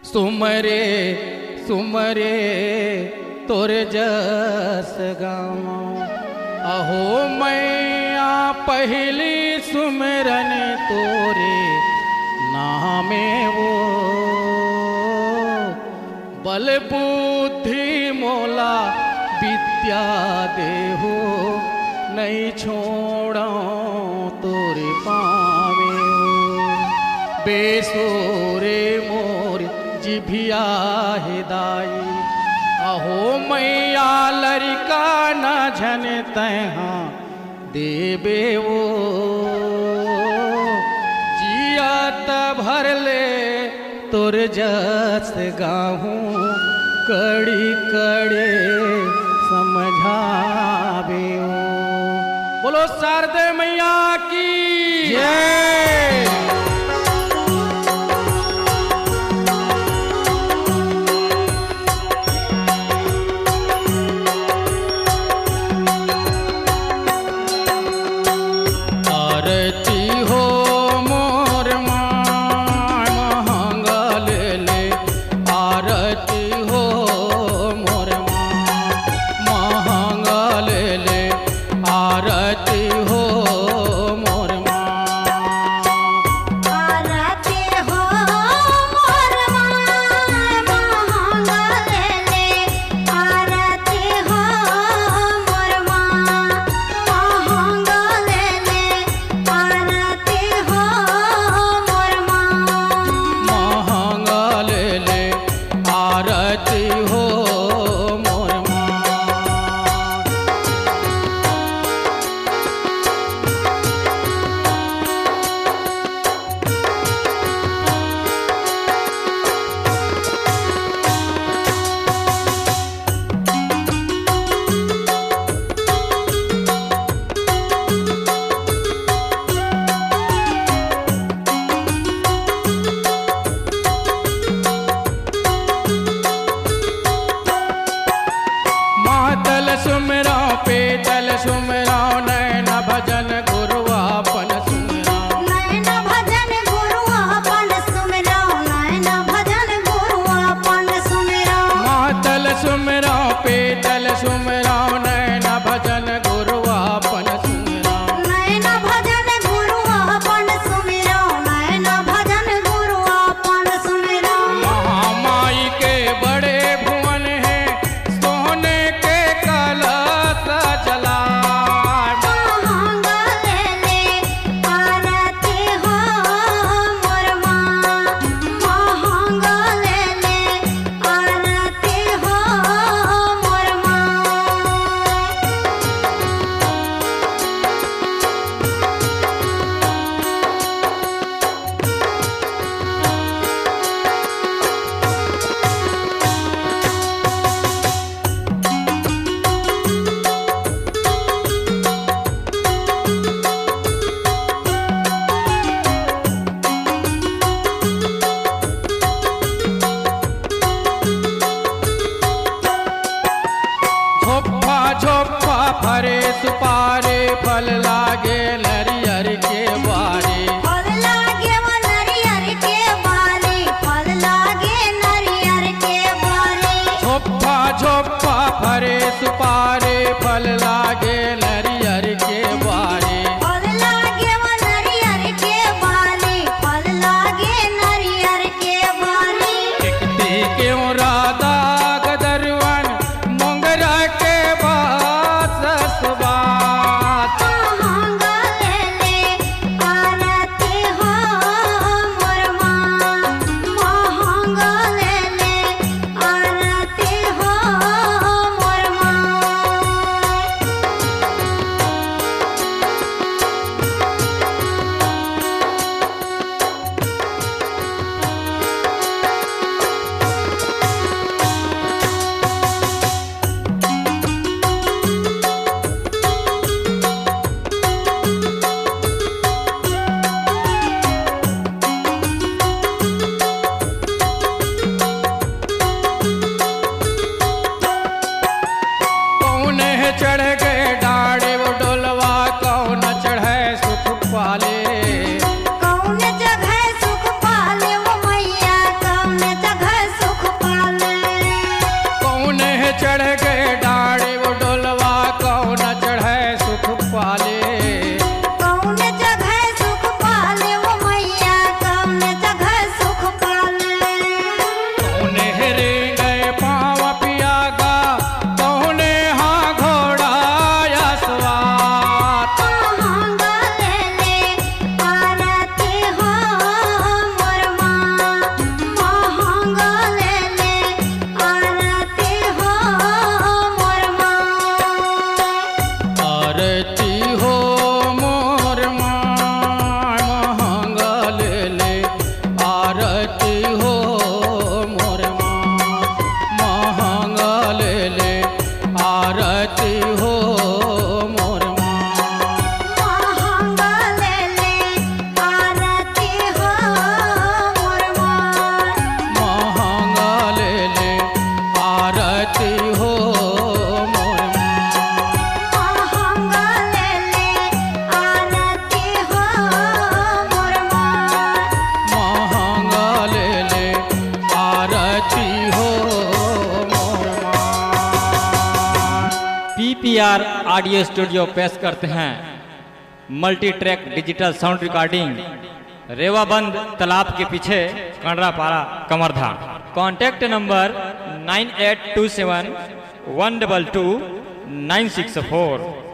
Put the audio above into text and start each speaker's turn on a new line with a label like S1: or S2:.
S1: सुमरे सुमरे तोर जस गावा। अहो मैया पहली सुमरन तोरे नामे वो, बल बुद्धि मोला विद्या देहो, नहीं छोड़ा तोरे पावे। बेसोरे मोर जिभिया हिदाई, अहो मैया लड़का न झन तहा देबे वो। जियत भर ले तोर जस गाहूँ, कड़ी कड़े समझावे वो। बोलो शारदे मैया की जय।
S2: ADR ऑडियो स्टूडियो पेश करते हैं multi track digital sound recording Rewaband तालाब के पीछे कंडरापाड़ा कमरधाम। Contact number 9827 122 964।